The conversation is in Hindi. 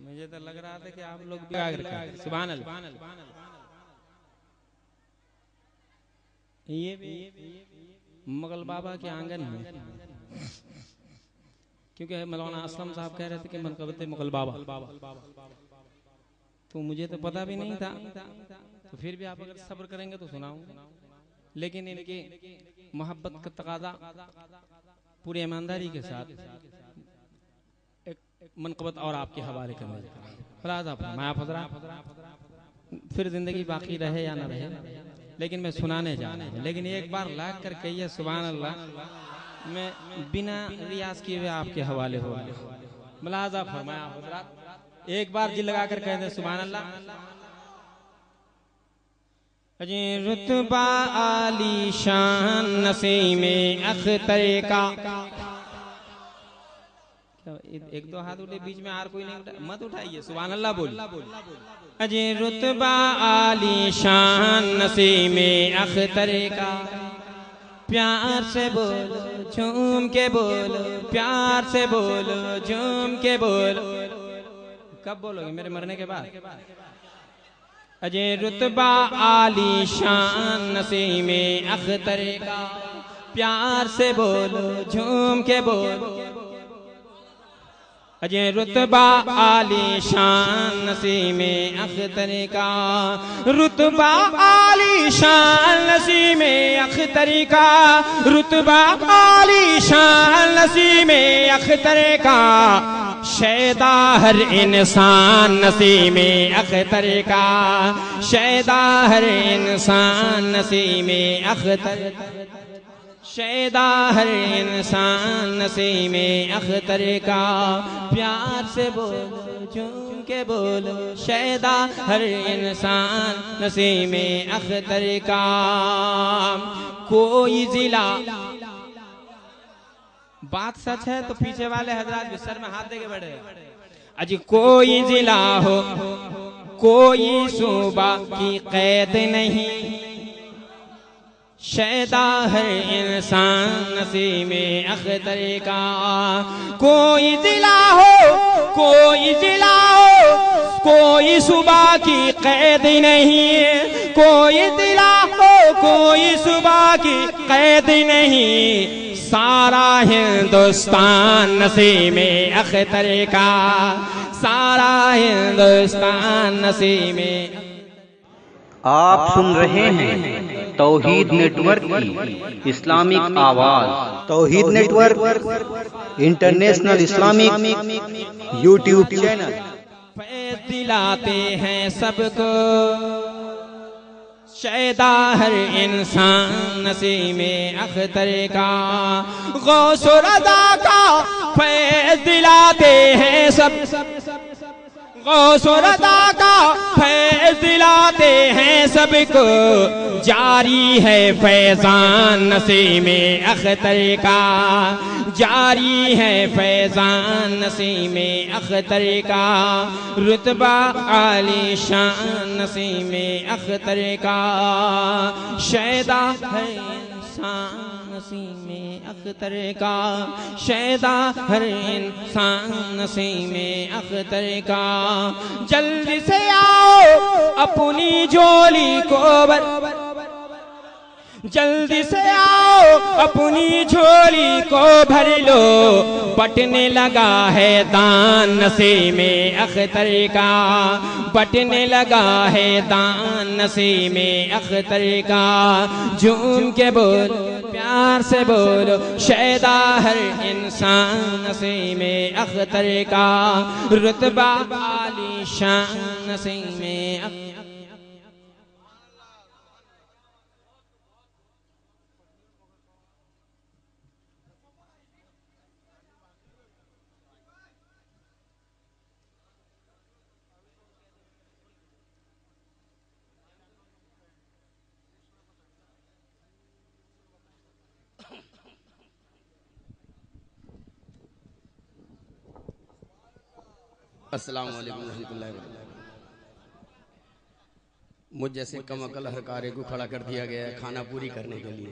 मुझे तो लग रहा था कि आप लोग भी आगे रखें। सुभान अल्लाह। ये भी मुगल बाबा के आंगन में, क्योंकि मौलाना असलम साहब कह रहे थे कि मनकबत मुगल बाबा, तो मुझे तो पता भी नहीं था, तो फिर भी आप अगर सब्र करेंगे तो सुनाऊंगा। लेकिन इनकी मोहब्बत का तकाजा पूरी ईमानदारी के साथ एक मनकबत और आपके हवाले करने फिर जिंदगी बाकी रहे या ना रहे, लेकिन मैं सुनाने जा रहा हूँ। लेकिन एक बार लाग कर कहिए सुभान अल्लाह, मैं बिना रियाज किए हुए आपके हवाले हो मुलाजा फरमाया हजरात। एक बार जी लगा कर कह दे सुभान अल्लाह। रुतबा आली शान नसीमे अख्तर का, एक दो हाथ उठे बीच में, और कोई नहीं उठा, मत उठाइए, सुभान अल्लाह बोल। अजे रुतबा आली शान नसीमे अख्तर का, प्यार से बोलो झूम के बोलो, प्यार से बोलो झूम के बोलो। कब बोलोगे? मेरे मरने के बाद। अजे रुतबा आली शान नसीमे अख्तर का, प्यार से बोलो झूम के बोलो। अजे रुतबा आली शान नसीमे अख्तर का, रुतबा आली शान नसीमे अख्तर का, रुतबा आली शान नसीमे अख्तर का, शैदा हर इंसान नसीमे अख्तर का, शैदा हर इंसान नसीमे अख्तर, शैदा हर इंसान नसीमे अख्तर का, प्यार से बोलो झूम के बोलो, शैदा हर इंसान नसीमे अख्तर का। कोई जिला, बात सच है तो पीछे वाले हजरात भी सर में हाथ देके बैठे। अजी कोई जिला हो, कोई सूबा की कैद नहीं, शैदा हर इंसान नसीमे अख्तर का। कोई जिला हो, कोई जिला हो, कोई सुबह की कैद नहीं, कोई जिला हो, कोई सुबह की कैद नहीं, सारा हिंदुस्तान नसीमे अख्तर का, सारा हिंदुस्तान नसीमे। आप सुन रहे हैं तौहीद नेटवर्क की इस्लामिक आवाज। Tauheed network international Islamic YouTube channel. फैज़ दिलाते हैं सबको, शैदा हर इंसान नसीमे अख्तर का, गौस रज़ा का फैज़ दिलाते हैं सब, गौस रज़ा का फैज़ दिलाते हैं सबको, जारी है फैज़ान नसीमे अख्तर का, जारी है फैज़ान नसीमे अख्तर का, रुतबा आली शान नसीमे अख्तर का, शैदा है इंसान नसीमे अख्तर का, शैदा हर इंसान नसीमे अख्तर का। जल्दी से आओ अपनी झोली को भर, जल्दी से आओ अपनी झोली को भर लो, बटने लगा है दान नसीमे अख्तर का, बटने लगा है दान नसीमे अख्तर का। झूम के बोलो प्यार से बोलो, शैदा हर इंसान नसीमे अख्तर का, रुतबा आली शान नसीमे अख्तर। अस्सलाम वालेकुम रहमतुल्लाहि व बरकातहू। मुझ जैसे कम अकल हर कार्य को खड़ा कर दिया गया है खाना पूरी करने के लिए।